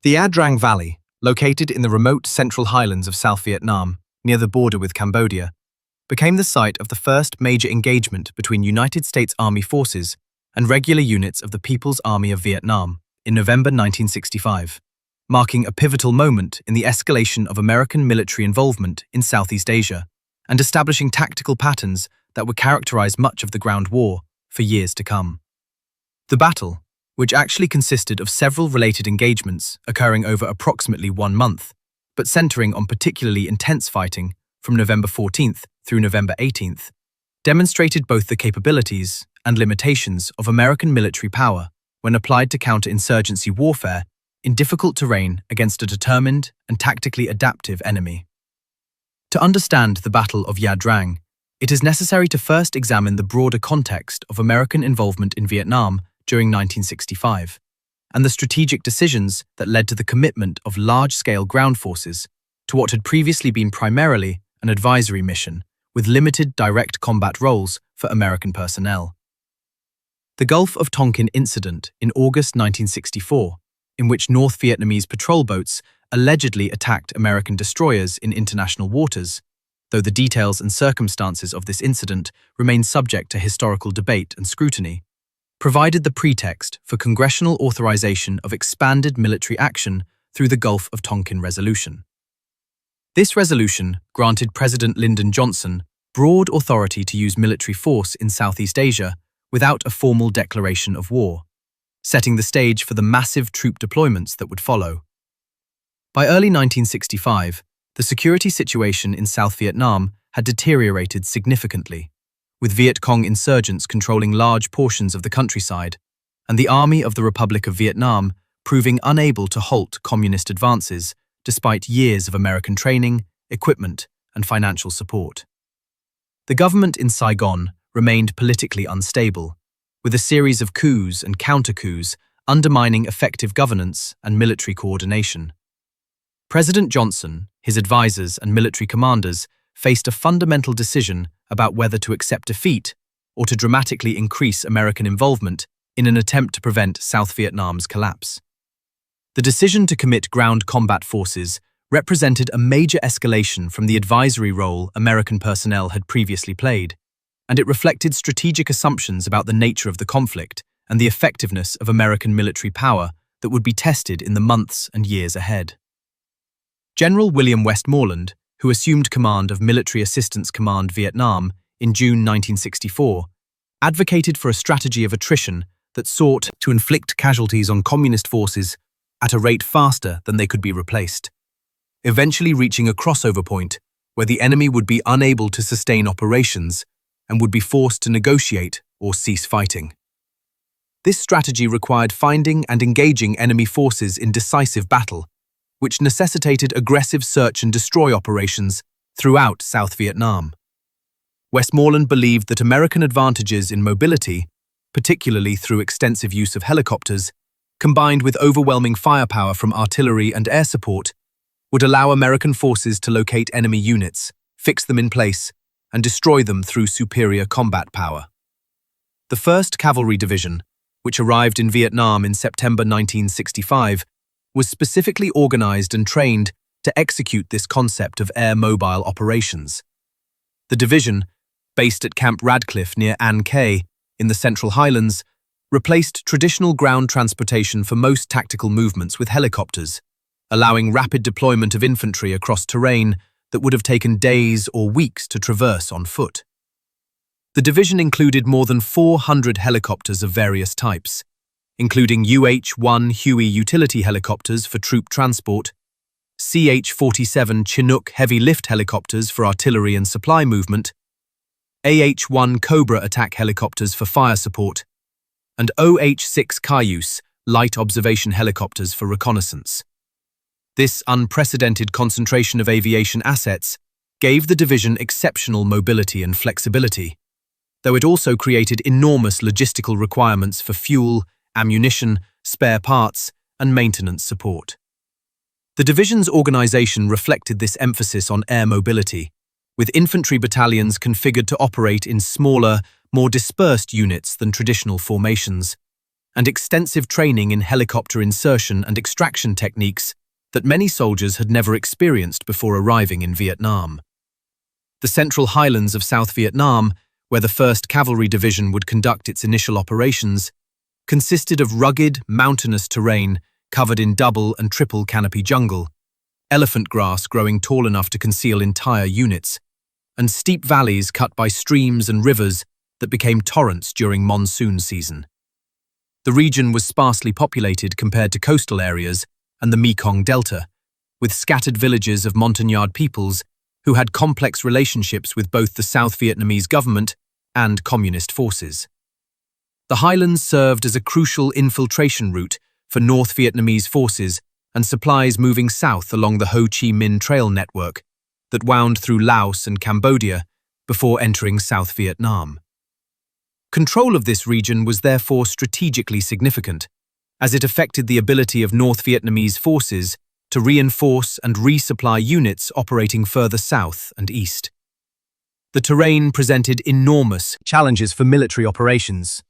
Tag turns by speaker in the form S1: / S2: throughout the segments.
S1: The Adrang Valley, located in the remote central highlands of South Vietnam, near the border with Cambodia, became the site of the first major engagement between United States Army forces and regular units of the People's Army of Vietnam in November 1965, marking a pivotal moment in the escalation of American military involvement in Southeast Asia and establishing tactical patterns that would characterize much of the ground war for years to come. The battle, which actually consisted of several related engagements occurring over approximately 1 month, but centering on particularly intense fighting from November 14th through November 18th, demonstrated both the capabilities and limitations of American military power when applied to counterinsurgency warfare in difficult terrain against a determined and tactically adaptive enemy. To understand the Battle of Nha Trang, it is necessary to first examine the broader context of American involvement in Vietnam during 1965, and the strategic decisions that led to the commitment of large-scale ground forces to what had previously been primarily an advisory mission with limited direct combat roles for American personnel. The Gulf of Tonkin incident in August 1964, in which North Vietnamese patrol boats allegedly attacked American destroyers in international waters, though the details and circumstances of this incident remain subject to historical debate and scrutiny, provided the pretext for congressional authorization of expanded military action through the Gulf of Tonkin Resolution. This resolution granted President Lyndon Johnson broad authority to use military force in Southeast Asia without a formal declaration of war, setting the stage for the massive troop deployments that would follow. By early 1965, the security situation in South Vietnam had deteriorated significantly, with Viet Cong insurgents controlling large portions of the countryside, and the Army of the Republic of Vietnam proving unable to halt communist advances despite years of American training, equipment, and financial support. The government in Saigon remained politically unstable, with a series of coups and counter-coups undermining effective governance and military coordination. President Johnson, his advisors, and military commanders faced a fundamental decision about whether to accept defeat or to dramatically increase American involvement in an attempt to prevent South Vietnam's collapse. The decision to commit ground combat forces represented a major escalation from the advisory role American personnel had previously played, and it reflected strategic assumptions about the nature of the conflict and the effectiveness of American military power that would be tested in the months and years ahead. General William Westmoreland, who assumed command of Military Assistance Command Vietnam in June 1964, advocated for a strategy of attrition that sought to inflict casualties on communist forces at a rate faster than they could be replaced, eventually reaching a crossover point where the enemy would be unable to sustain operations and would be forced to negotiate or cease fighting. This strategy required finding and engaging enemy forces in decisive battle, which necessitated aggressive search and destroy operations throughout South Vietnam. Westmoreland believed that American advantages in mobility, particularly through extensive use of helicopters, combined with overwhelming firepower from artillery and air support, would allow American forces to locate enemy units, fix them in place, and destroy them through superior combat power. The 1st Cavalry Division, which arrived in Vietnam in September 1965, was specifically organized and trained to execute this concept of air mobile operations. The division, based at Camp Radcliffe near An Khe in the Central Highlands, replaced traditional ground transportation for most tactical movements with helicopters, allowing rapid deployment of infantry across terrain that would have taken days or weeks to traverse on foot. The division included more than 400 helicopters of various types, including UH-1 Huey utility helicopters for troop transport, CH-47 Chinook heavy lift helicopters for artillery and supply movement, AH-1 Cobra attack helicopters for fire support, and OH-6 Cayuse light observation helicopters for reconnaissance. This unprecedented concentration of aviation assets gave the division exceptional mobility and flexibility, though it also created enormous logistical requirements for fuel, ammunition, spare parts, and maintenance support. The division's organization reflected this emphasis on air mobility, with infantry battalions configured to operate in smaller, more dispersed units than traditional formations, and extensive training in helicopter insertion and extraction techniques that many soldiers had never experienced before arriving in Vietnam. The central highlands of South Vietnam, where the 1st Cavalry Division would conduct its initial operations, consisted of rugged, mountainous terrain covered in double and triple canopy jungle, elephant grass growing tall enough to conceal entire units, and steep valleys cut by streams and rivers that became torrents during monsoon season. The region was sparsely populated compared to coastal areas and the Mekong Delta, with scattered villages of Montagnard peoples who had complex relationships with both the South Vietnamese government and communist forces. The highlands served as a crucial infiltration route for North Vietnamese forces and supplies moving south along the Ho Chi Minh Trail network that wound through Laos and Cambodia before entering South Vietnam. Control of this region was therefore strategically significant, as it affected the ability of North Vietnamese forces to reinforce and resupply units operating further south and east. The terrain presented enormous challenges for military operations,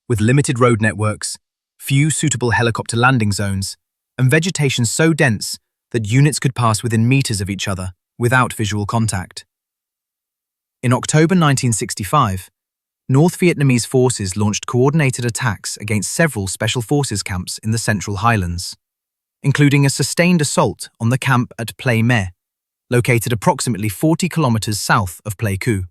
S1: with limited road networks, few suitable helicopter landing zones, and vegetation so dense that units could pass within meters of each other without visual contact. In October 1965, North Vietnamese forces launched coordinated attacks against several special forces camps in the Central Highlands, including a sustained assault on the camp at Plei Me, located approximately 40 kilometers south of Pleiku.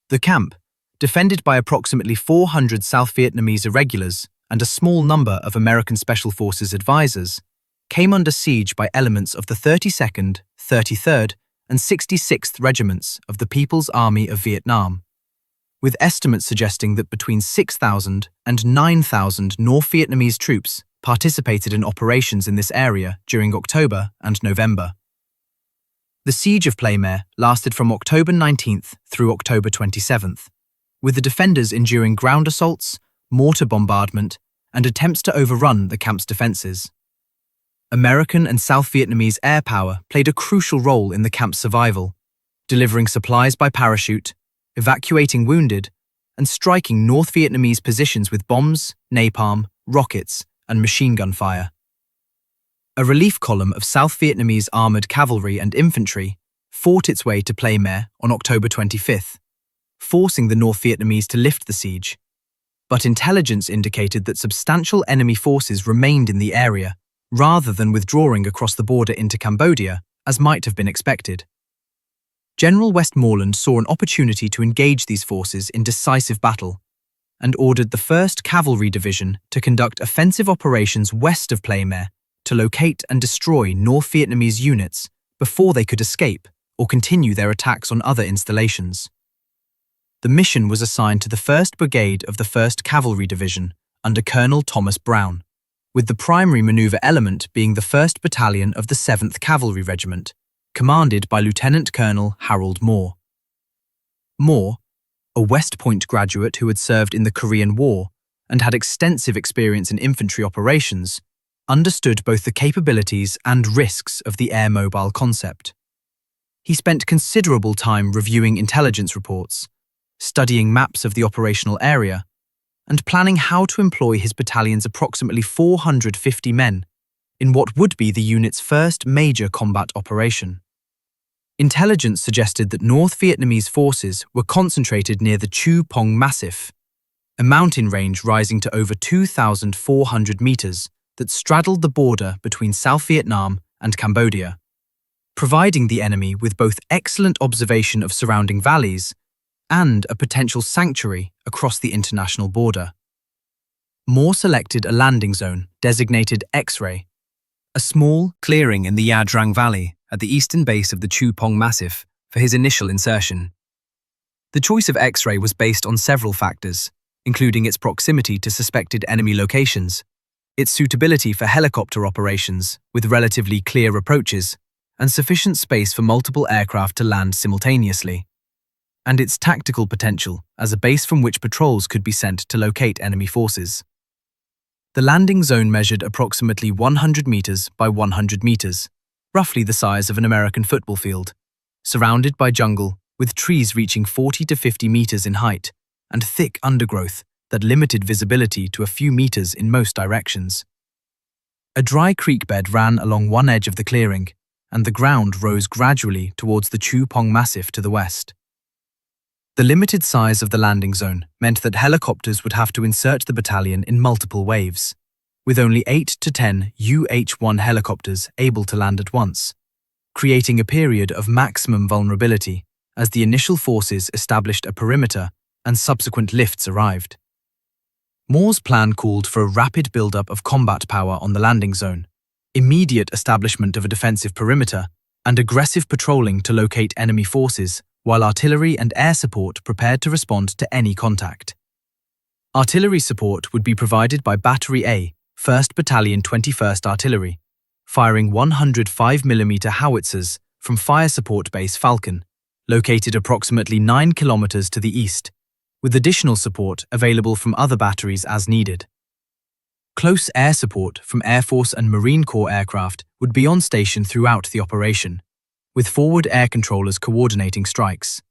S1: The camp, defended by approximately 400 South Vietnamese irregulars and a small number of American Special Forces advisors, came under siege by elements of the 32nd, 33rd, and 66th Regiments of the People's Army of Vietnam, with estimates suggesting that between 6,000 and 9,000 North Vietnamese troops participated in operations in this area during October and November. The siege of Plei Me lasted from October 19th through October 27th, with the defenders enduring ground assaults, mortar bombardment, and attempts to overrun the camp's defenses. American and South Vietnamese air power played a crucial role in the camp's survival, delivering supplies by parachute, evacuating wounded, and striking North Vietnamese positions with bombs, napalm, rockets, and machine gun fire. A relief column of South Vietnamese armoured cavalry and infantry fought its way to Plei Me on October 25th, forcing the North Vietnamese to lift the siege. But intelligence indicated that substantial enemy forces remained in the area, rather than withdrawing across the border into Cambodia, as might have been expected. General Westmoreland saw an opportunity to engage these forces in decisive battle, and ordered the 1st Cavalry Division to conduct offensive operations west of Plei Me to locate and destroy North Vietnamese units before they could escape or continue their attacks on other installations. The mission was assigned to the 1st Brigade of the 1st Cavalry Division under Colonel Thomas Brown, with the primary maneuver element being the 1st Battalion of the 7th Cavalry Regiment, commanded by Lieutenant Colonel Harold Moore. Moore, a West Point graduate who had served in the Korean War and had extensive experience in infantry operations, understood both the capabilities and risks of the air mobile concept. He spent considerable time reviewing intelligence reports, studying maps of the operational area, and planning how to employ his battalion's approximately 450 men in what would be the unit's first major combat operation. Intelligence suggested that North Vietnamese forces were concentrated near the Chu Pong Massif, a mountain range rising to over 2,400 meters that straddled the border between South Vietnam and Cambodia, providing the enemy with both excellent observation of surrounding valleys and a potential sanctuary across the international border. Moore selected a landing zone designated X-Ray, a small clearing in the Nha Trang Valley at the eastern base of the Chu Pong Massif, for his initial insertion. The choice of X-Ray was based on several factors, including its proximity to suspected enemy locations, its suitability for helicopter operations with relatively clear approaches, and sufficient space for multiple aircraft to land simultaneously, and its tactical potential as a base from which patrols could be sent to locate enemy forces. The landing zone measured approximately 100 meters by 100 meters, roughly the size of an American football field, surrounded by jungle with trees reaching 40 to 50 meters in height and thick undergrowth that limited visibility to a few meters in most directions. A dry creek bed ran along one edge of the clearing, and the ground rose gradually towards the Chu Pong Massif to the west. The limited size of the landing zone meant that helicopters would have to insert the battalion in multiple waves, with only 8 to 10 UH-1 helicopters able to land at once, creating a period of maximum vulnerability as the initial forces established a perimeter and subsequent lifts arrived. Moore's plan called for a rapid build-up of combat power on the landing zone, immediate establishment of a defensive perimeter, and aggressive patrolling to locate enemy forces, while artillery and air support prepared to respond to any contact. Artillery support would be provided by Battery A, 1st Battalion 21st Artillery, firing 105mm howitzers from Fire Support Base Falcon, located approximately 9 kilometers to the east, with additional support available from other batteries as needed. Close air support from Air Force and Marine Corps aircraft would be on station throughout the operation, with forward air controllers coordinating strikes.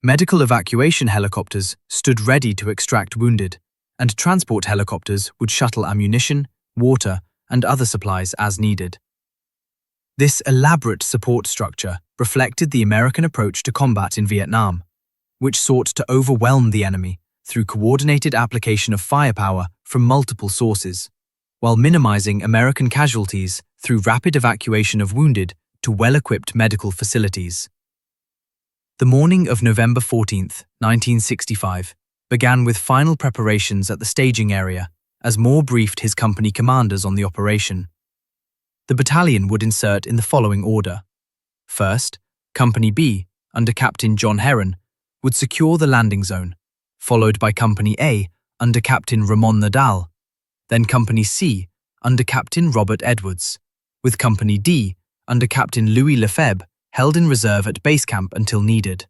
S1: Medical evacuation helicopters stood ready to extract wounded, and transport helicopters would shuttle ammunition, water, and other supplies as needed. This elaborate support structure reflected the American approach to combat in Vietnam, which sought to overwhelm the enemy through coordinated application of firepower from multiple sources, while minimizing American casualties through rapid evacuation of wounded to well-equipped medical facilities. The morning of November 14, 1965, began with final preparations at the staging area as Moore briefed his company commanders on the operation. The battalion would insert in the following order. First, Company B, under Captain John Heron, would secure the landing zone, followed by Company A, under Captain Ramon Nadal, then Company C, under Captain Robert Edwards, with Company D, under Captain Louis Lefebvre, held in reserve at base camp until needed.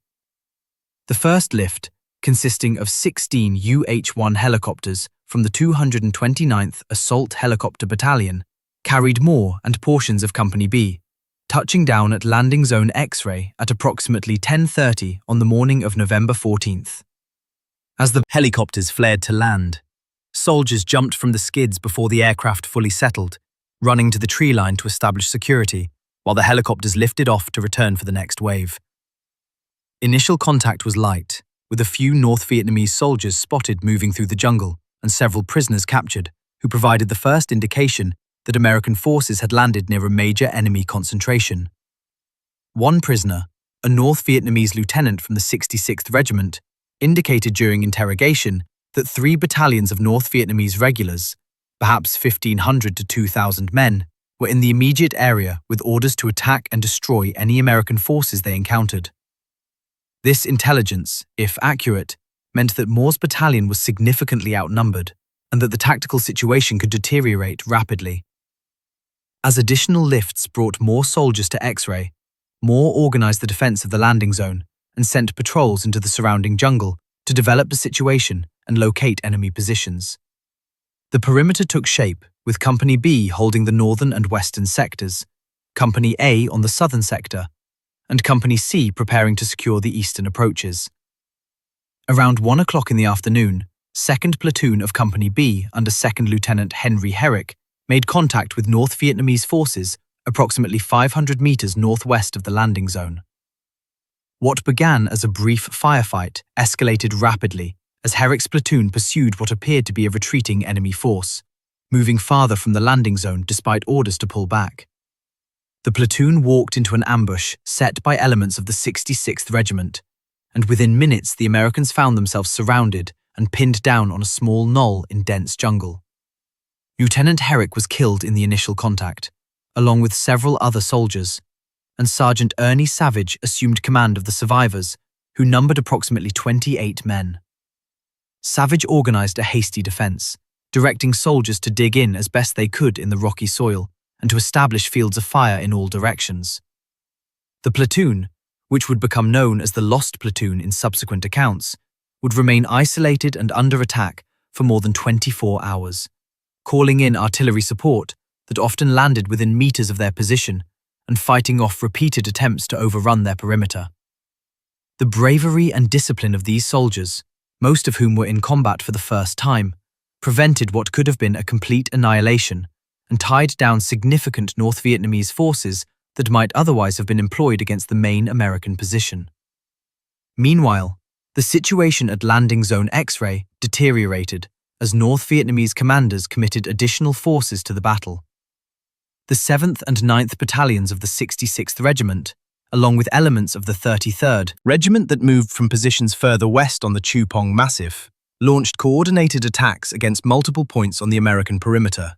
S1: The first lift, consisting of 16 UH-1 helicopters from the 229th Assault Helicopter Battalion, carried Moore and portions of Company B, touching down at Landing Zone X-ray at approximately 10:30 on the morning of November 14th. As the helicopters flared to land, soldiers jumped from the skids before the aircraft fully settled, running to the tree line to establish security, while the helicopters lifted off to return for the next wave. Initial contact was light, with a few North Vietnamese soldiers spotted moving through the jungle and several prisoners captured, who provided the first indication that American forces had landed near a major enemy concentration. One prisoner, a North Vietnamese lieutenant from the 66th Regiment, indicated during interrogation that 3 battalions of North Vietnamese regulars, perhaps 1,500 to 2,000 men, were in the immediate area with orders to attack and destroy any American forces they encountered. This intelligence, if accurate, meant that Moore's battalion was significantly outnumbered and that the tactical situation could deteriorate rapidly. As additional lifts brought more soldiers to X-ray, Moore organized the defense of the landing zone and sent patrols into the surrounding jungle to develop the situation and locate enemy positions. The perimeter took shape, with Company B holding the northern and western sectors, Company A on the southern sector, and Company C preparing to secure the eastern approaches. Around 1 o'clock in the afternoon, 2nd Platoon of Company B under 2nd Lieutenant Henry Herrick made contact with North Vietnamese forces approximately 500 meters northwest of the landing zone. What began as a brief firefight escalated rapidly as Herrick's platoon pursued what appeared to be a retreating enemy force, moving farther from the landing zone despite orders to pull back. The platoon walked into an ambush set by elements of the 66th Regiment, and within minutes the Americans found themselves surrounded and pinned down on a small knoll in dense jungle. Lieutenant Herrick was killed in the initial contact, along with several other soldiers, and Sergeant Ernie Savage assumed command of the survivors, who numbered approximately 28 men. Savage organized a hasty defense, directing soldiers to dig in as best they could in the rocky soil and to establish fields of fire in all directions. The platoon, which would become known as the Lost Platoon in subsequent accounts, would remain isolated and under attack for more than 24 hours, calling in artillery support that often landed within meters of their position and fighting off repeated attempts to overrun their perimeter. The bravery and discipline of these soldiers, most of whom were in combat for the first time, prevented what could have been a complete annihilation and tied down significant North Vietnamese forces that might otherwise have been employed against the main American position. Meanwhile, the situation at Landing Zone X-Ray deteriorated as North Vietnamese commanders committed additional forces to the battle. The 7th and 9th Battalions of the 66th Regiment, along with elements of the 33rd Regiment that moved from positions further west on the Chu Pong Massif, launched coordinated attacks against multiple points on the American perimeter.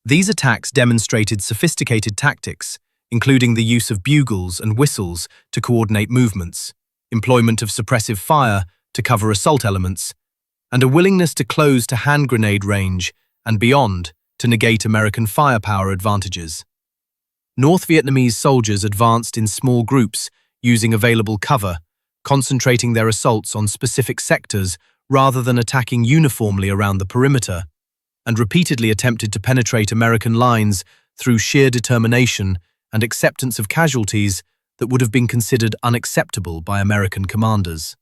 S1: These attacks demonstrated sophisticated tactics, including the use of bugles and whistles to coordinate movements, employment of suppressive fire to cover assault elements, and a willingness to close to hand grenade range and beyond to negate American firepower advantages. North Vietnamese soldiers advanced in small groups using available cover, concentrating their assaults on specific sectors rather than attacking uniformly around the perimeter, and repeatedly attempted to penetrate American lines through sheer determination and acceptance of casualties that would have been considered unacceptable by American commanders.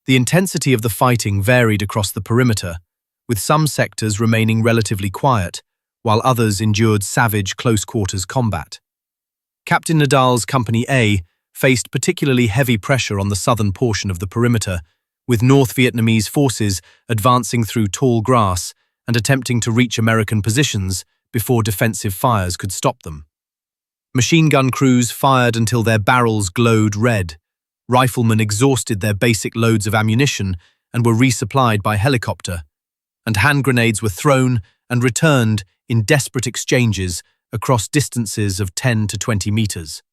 S1: The intensity of the fighting varied across the perimeter, with some sectors remaining relatively quiet, while others endured savage close-quarters combat. Captain Nadal's Company A faced particularly heavy pressure on the southern portion of the perimeter, with North Vietnamese forces advancing through tall grass and attempting to reach American positions before defensive fires could stop them. Machine gun crews fired until their barrels glowed red. Riflemen exhausted their basic loads of ammunition and were resupplied by helicopter, and hand grenades were thrown and returned in desperate exchanges across distances of 10 to 20 meters.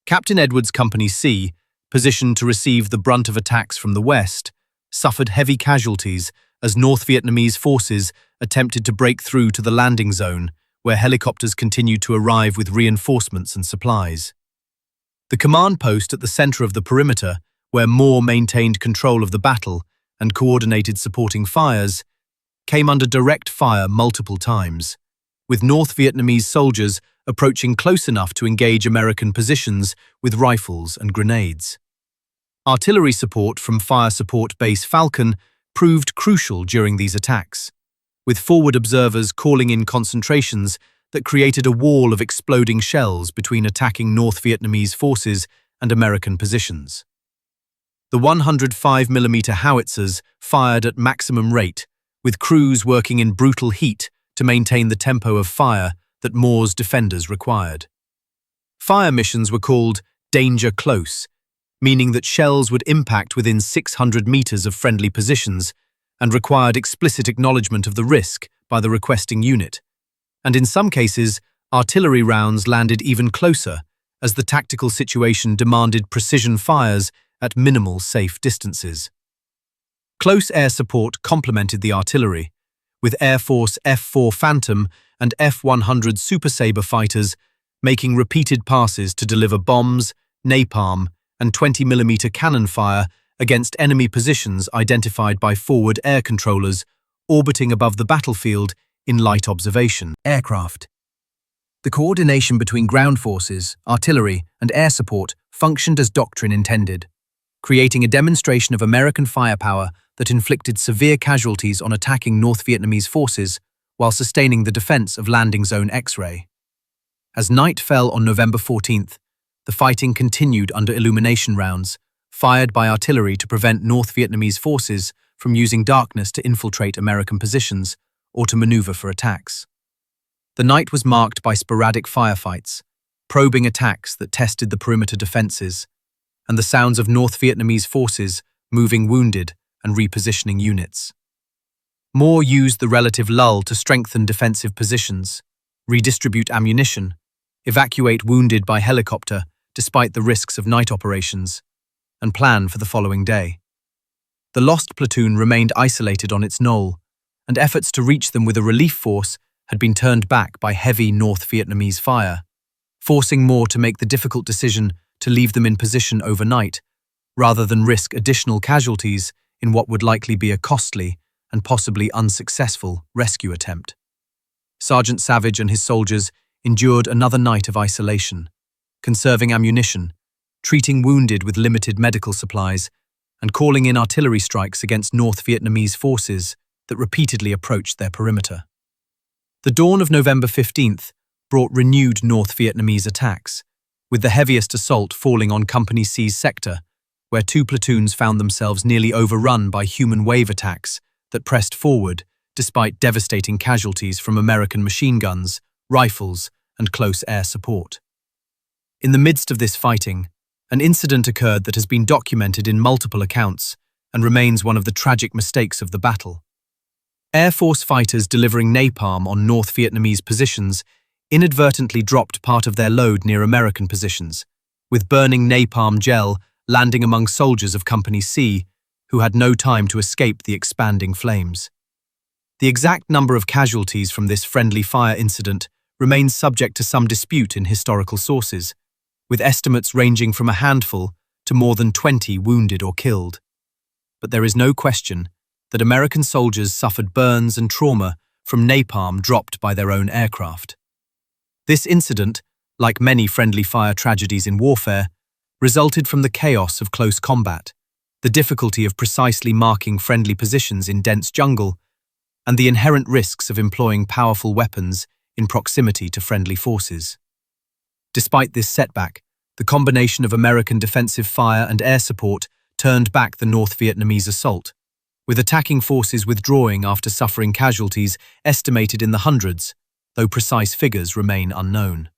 S1: Captain Edwards' Company C, positioned to receive the brunt of attacks from the west, suffered heavy casualties as North Vietnamese forces attempted to break through to the landing zone, where helicopters continued to arrive with reinforcements and supplies. The command post at the center of the perimeter, where Moore maintained control of the battle and coordinated supporting fires, came under direct fire multiple times, with North Vietnamese soldiers approaching close enough to engage American positions with rifles and grenades. Artillery support from Fire Support Base Falcon proved crucial during these attacks, with forward observers calling in concentrations that created a wall of exploding shells between attacking North Vietnamese forces and American positions. The 105mm howitzers fired at maximum rate, with crews working in brutal heat to maintain the tempo of fire that Moore's defenders required. Fire missions were called danger close, meaning that shells would impact within 600 meters of friendly positions and required explicit acknowledgement of the risk by the requesting unit. And in some cases, artillery rounds landed even closer, as the tactical situation demanded precision fires at minimal safe distances. Close air support complemented the artillery, with Air Force F-4 Phantom and F-100 Super Sabre fighters making repeated passes to deliver bombs, napalm, and 20mm cannon fire against enemy positions identified by forward air controllers orbiting above the battlefield in light observation aircraft. The coordination between ground forces, artillery, and air support functioned as doctrine intended, creating a demonstration of American firepower that inflicted severe casualties on attacking North Vietnamese forces while sustaining the defense of Landing Zone X-Ray. As night fell on November 14th, the fighting continued under illumination rounds, fired by artillery to prevent North Vietnamese forces from using darkness to infiltrate American positions or to maneuver for attacks. The night was marked by sporadic firefights, probing attacks that tested the perimeter defenses, and the sounds of North Vietnamese forces moving wounded and repositioning units. Moore used the relative lull to strengthen defensive positions, redistribute ammunition, evacuate wounded by helicopter despite the risks of night operations, and plan for the following day. The lost platoon remained isolated on its knoll, and efforts to reach them with a relief force had been turned back by heavy North Vietnamese fire, forcing Moore to make the difficult decision to leave them in position overnight, rather than risk additional casualties in what would likely be a costly and possibly unsuccessful rescue attempt. Sergeant Savage and his soldiers endured another night of isolation, conserving ammunition, treating wounded with limited medical supplies, and calling in artillery strikes against North Vietnamese forces that repeatedly approached their perimeter. The dawn of November 15th brought renewed North Vietnamese attacks, with the heaviest assault falling on Company C's sector, where two platoons found themselves nearly overrun by human wave attacks that pressed forward despite devastating casualties from American machine guns, rifles, and close air support. In the midst of this fighting, an incident occurred that has been documented in multiple accounts and remains one of the tragic mistakes of the battle. Air Force fighters delivering napalm on North Vietnamese positions inadvertently dropped part of their load near American positions, with burning napalm gel landing among soldiers of Company C who had no time to escape the expanding flames. The exact number of casualties from this friendly fire incident remains subject to some dispute in historical sources, with estimates ranging from a handful to more than 20 wounded or killed. But there is no question that American soldiers suffered burns and trauma from napalm dropped by their own aircraft. This incident, like many friendly fire tragedies in warfare, resulted from the chaos of close combat, the difficulty of precisely marking friendly positions in dense jungle, and the inherent risks of employing powerful weapons in proximity to friendly forces. Despite this setback, the combination of American defensive fire and air support turned back the North Vietnamese assault, with attacking forces withdrawing after suffering casualties estimated in the hundreds, though precise figures remain unknown.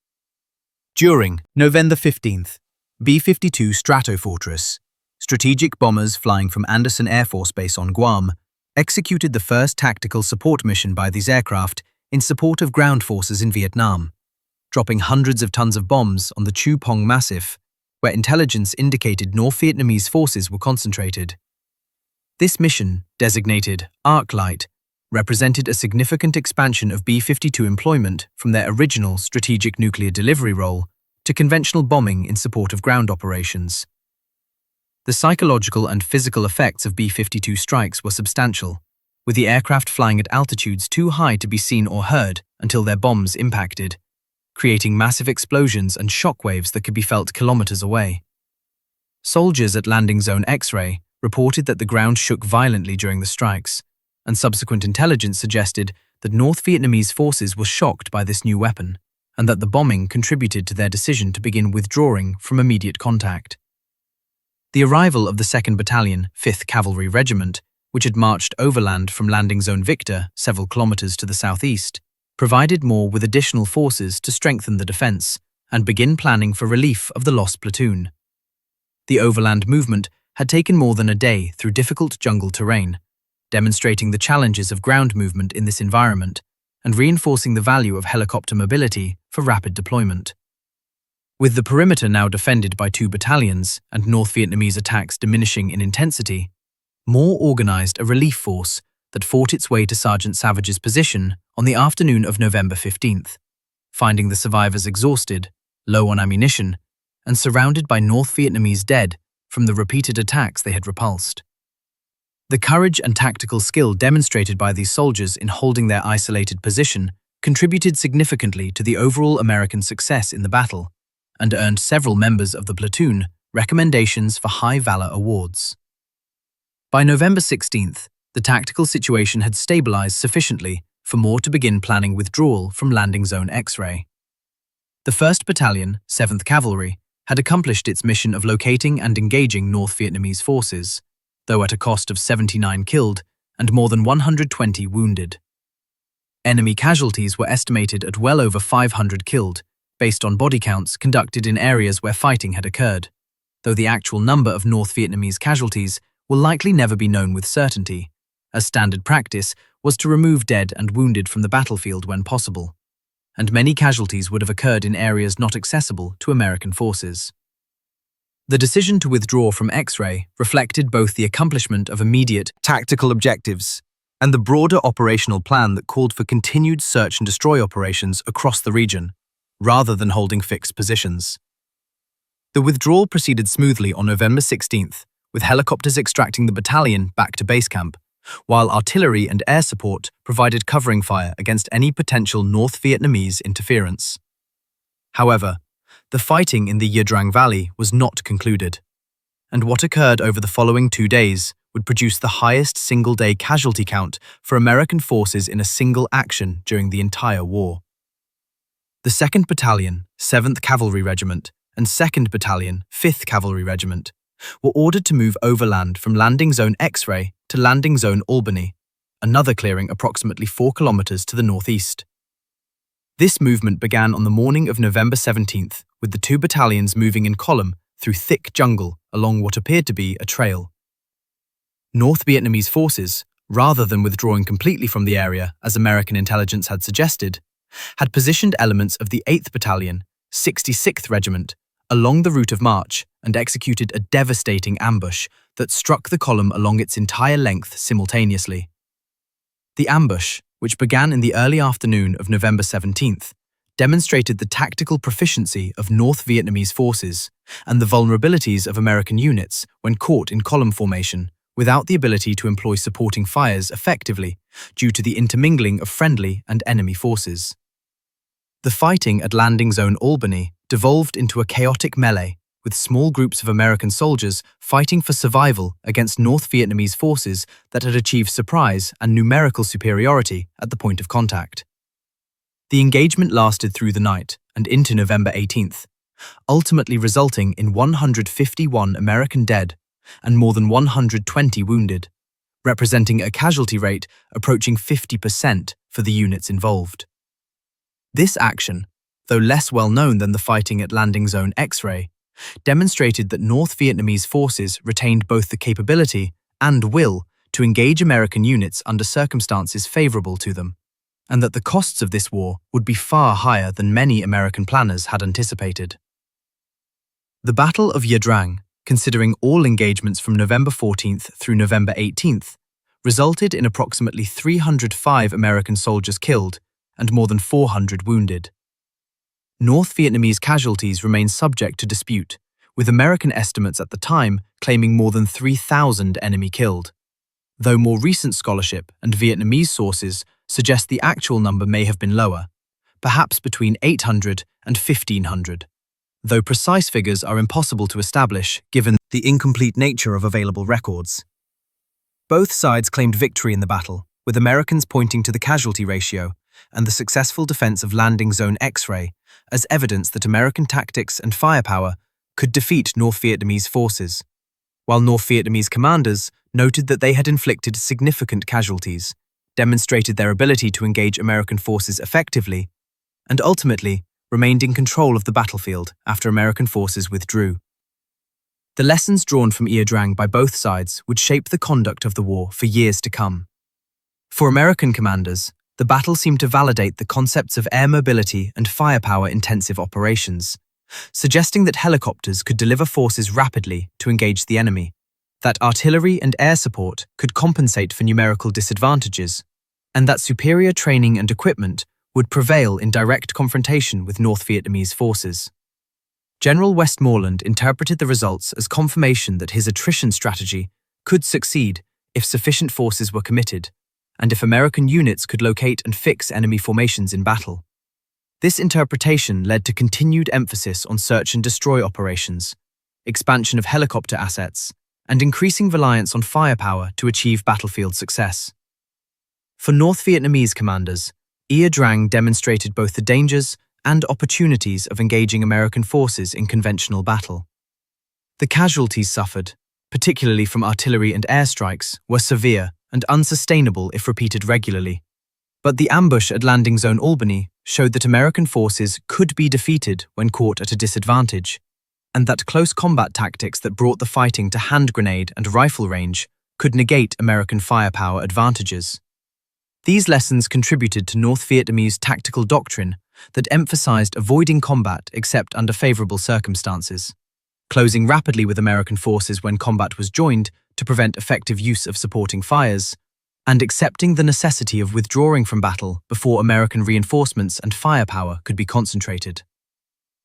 S1: During November 15th, B-52 Stratofortress, strategic bombers flying from Andersen Air Force Base on Guam, executed the first tactical support mission by these aircraft in support of ground forces in Vietnam, dropping hundreds of tons of bombs on the Chu Pong Massif, where intelligence indicated North Vietnamese forces were concentrated. This mission, designated Arclight, represented a significant expansion of B-52 employment from their original strategic nuclear delivery role to conventional bombing in support of ground operations. The psychological and physical effects of B-52 strikes were substantial, with the aircraft flying at altitudes too high to be seen or heard until their bombs impacted, creating massive explosions and shockwaves that could be felt kilometers away. Soldiers at Landing Zone X-ray reported that the ground shook violently during the strikes, and subsequent intelligence suggested that North Vietnamese forces were shocked by this new weapon, and that the bombing contributed to their decision to begin withdrawing from immediate contact. The arrival of the 2nd Battalion, 5th Cavalry Regiment, which had marched overland from Landing Zone Victor several kilometers to the southeast, provided more with additional forces to strengthen the defense and begin planning for relief of the lost platoon. The overland movement had taken more than a day through difficult jungle terrain, demonstrating the challenges of ground movement in this environment and reinforcing the value of helicopter mobility for rapid deployment. With the perimeter now defended by 2 battalions and North Vietnamese attacks diminishing in intensity, Moore organized a relief force that fought its way to Sergeant Savage's position on the afternoon of November 15th, finding the survivors exhausted, low on ammunition, and surrounded by North Vietnamese dead from the repeated attacks they had repulsed. The courage and tactical skill demonstrated by these soldiers in holding their isolated position contributed significantly to the overall American success in the battle, and earned several members of the platoon recommendations for High Valor Awards. By November 16th, the tactical situation had stabilized sufficiently for Moore to begin planning withdrawal from Landing Zone X-ray. The 1st Battalion, 7th Cavalry, had accomplished its mission of locating and engaging North Vietnamese forces, though at a cost of 79 killed and more than 120 wounded. Enemy casualties were estimated at well over 500 killed, based on body counts conducted in areas where fighting had occurred, though the actual number of North Vietnamese casualties will likely never be known with certainty, as standard practice was to remove dead and wounded from the battlefield when possible, and many casualties would have occurred in areas not accessible to American forces. The decision to withdraw from X-ray reflected both the accomplishment of immediate tactical objectives and the broader operational plan that called for continued search and destroy operations across the region, rather than holding fixed positions. The withdrawal proceeded smoothly on November 16th, with helicopters extracting the battalion back to base camp, while artillery and air support provided covering fire against any potential North Vietnamese interference. However, the fighting in the Ia Drang Valley was not concluded. and what occurred over the following 2 days would produce the highest single-day casualty count for American forces in a single action during the entire war. The 2nd Battalion, 7th Cavalry Regiment, and 2nd Battalion, 5th Cavalry Regiment were ordered to move overland from Landing Zone X-Ray to Landing Zone Albany, another clearing approximately 4 kilometers to the northeast. This movement began on the morning of November 17th, with the 2 battalions moving in column through thick jungle along what appeared to be a trail. North Vietnamese forces, rather than withdrawing completely from the area as American intelligence had suggested, had positioned elements of the 8th Battalion, 66th Regiment, along the route of march and executed a devastating ambush that struck the column along its entire length simultaneously. The ambush, which began in the early afternoon of November 17th, demonstrated the tactical proficiency of North Vietnamese forces and the vulnerabilities of American units when caught in column formation without the ability to employ supporting fires effectively due to the intermingling of friendly and enemy forces. The fighting at Landing Zone Albany devolved into a chaotic melee, with small groups of American soldiers fighting for survival against North Vietnamese forces that had achieved surprise and numerical superiority at the point of contact. The engagement lasted through the night and into November 18th, ultimately resulting in 151 American dead and more than 120 wounded, representing a casualty rate approaching 50% for the units involved. This action, though less well known than the fighting at Landing Zone X-Ray, demonstrated that North Vietnamese forces retained both the capability and will to engage American units under circumstances favorable to them, and that the costs of this war would be far higher than many American planners had anticipated. The Battle of Ia Drang, considering all engagements from November 14th through November 18th, resulted in approximately 305 American soldiers killed and more than 400 wounded. North Vietnamese casualties remain subject to dispute, with American estimates at the time claiming more than 3,000 enemy killed, though more recent scholarship and Vietnamese sources suggest the actual number may have been lower, perhaps between 800 and 1,500, though precise figures are impossible to establish given the incomplete nature of available records. Both sides claimed victory in the battle, with Americans pointing to the casualty ratio and the successful defense of Landing Zone X-Ray as evidence that American tactics and firepower could defeat North Vietnamese forces, while North Vietnamese commanders noted that they had inflicted significant casualties, demonstrated their ability to engage American forces effectively, and ultimately remained in control of the battlefield after American forces withdrew. The lessons drawn from Ia Drang by both sides would shape the conduct of the war for years to come. For American commanders, the battle seemed to validate the concepts of air mobility and firepower-intensive operations, suggesting that helicopters could deliver forces rapidly to engage the enemy, that artillery and air support could compensate for numerical disadvantages, and that superior training and equipment would prevail in direct confrontation with North Vietnamese forces. General Westmoreland interpreted the results as confirmation that his attrition strategy could succeed if sufficient forces were committed, and if American units could locate and fix enemy formations in battle. This interpretation led to continued emphasis on search and destroy operations, expansion of helicopter assets, and increasing reliance on firepower to achieve battlefield success. For North Vietnamese commanders, Ia Drang demonstrated both the dangers and opportunities of engaging American forces in conventional battle. The casualties suffered, particularly from artillery and airstrikes, were severe and unsustainable if repeated regularly. But the ambush at Landing Zone Albany showed that American forces could be defeated when caught at a disadvantage, and that close combat tactics that brought the fighting to hand grenade and rifle range could negate American firepower advantages. These lessons contributed to North Vietnamese tactical doctrine that emphasized avoiding combat except under favorable circumstances, closing rapidly with American forces when combat was joined to prevent effective use of supporting fires, and accepting the necessity of withdrawing from battle before American reinforcements and firepower could be concentrated.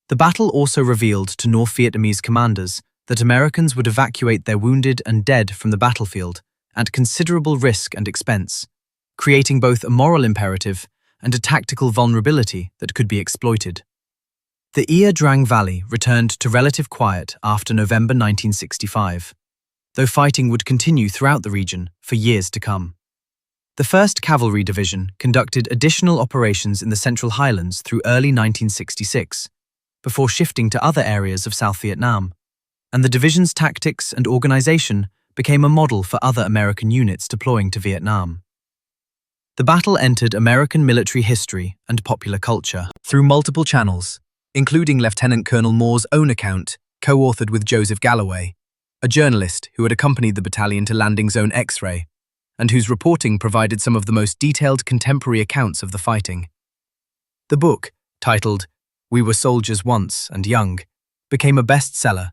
S1: The battle also revealed to North Vietnamese commanders that Americans would evacuate their wounded and dead from the battlefield at considerable risk and expense, creating both a moral imperative and a tactical vulnerability that could be exploited. The Ia Drang Valley returned to relative quiet after November 1965, though fighting would continue throughout the region for years to come. The 1st Cavalry Division conducted additional operations in the Central Highlands through early 1966, before shifting to other areas of South Vietnam, and the division's tactics and organization became a model for other American units deploying to Vietnam. The battle entered American military history and popular culture through multiple channels, including Lieutenant Colonel Moore's own account, co-authored with Joseph Galloway, a journalist who had accompanied the battalion to Landing Zone X-Ray, and whose reporting provided some of the most detailed contemporary accounts of the fighting. The book, titled "We Were Soldiers Once and Young," became a bestseller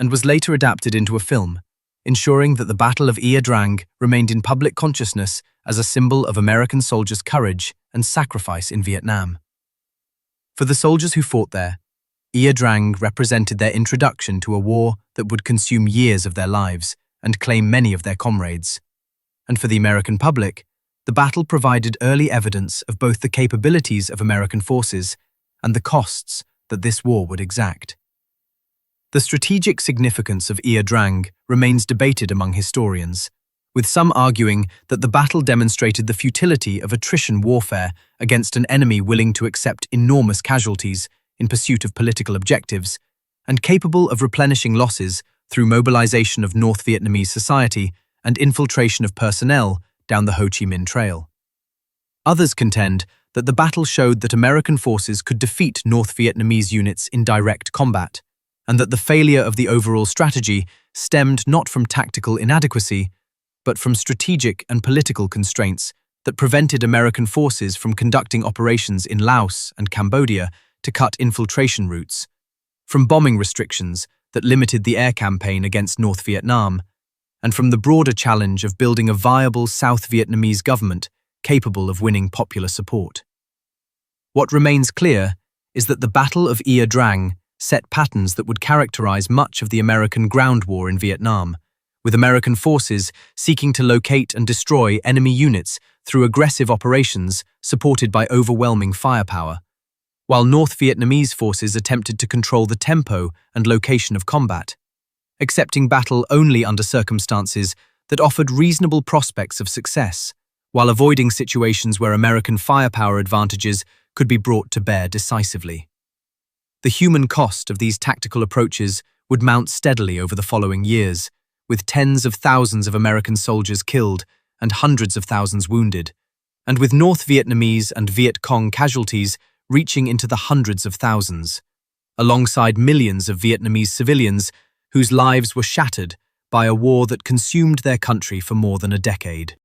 S1: and was later adapted into a film, ensuring that the Battle of Ia Drang remained in public consciousness as a symbol of American soldiers' courage and sacrifice in Vietnam. For the soldiers who fought there, Ia Drang represented their introduction to a war that would consume years of their lives and claim many of their comrades. And for the American public, the battle provided early evidence of both the capabilities of American forces and the costs that this war would exact. The strategic significance of Ia Drang remains debated among historians, with some arguing that the battle demonstrated the futility of attrition warfare against an enemy willing to accept enormous casualties in pursuit of political objectives and capable of replenishing losses through mobilization of North Vietnamese society and infiltration of personnel down the Ho Chi Minh Trail. Others contend that the battle showed that American forces could defeat North Vietnamese units in direct combat, and that the failure of the overall strategy stemmed not from tactical inadequacy, but from strategic and political constraints that prevented American forces from conducting operations in Laos and Cambodia to cut infiltration routes, from bombing restrictions that limited the air campaign against North Vietnam, and from the broader challenge of building a viable South Vietnamese government capable of winning popular support. What remains clear is that the Battle of Ia Drang set patterns that would characterize much of the American ground war in Vietnam, with American forces seeking to locate and destroy enemy units through aggressive operations supported by overwhelming firepower, while North Vietnamese forces attempted to control the tempo and location of combat, accepting battle only under circumstances that offered reasonable prospects of success, while avoiding situations where American firepower advantages could be brought to bear decisively. The human cost of these tactical approaches would mount steadily over the following years, with tens of thousands of American soldiers killed and hundreds of thousands wounded, and with North Vietnamese and Viet Cong casualties reaching into the hundreds of thousands, alongside millions of Vietnamese civilians whose lives were shattered by a war that consumed their country for more than a decade.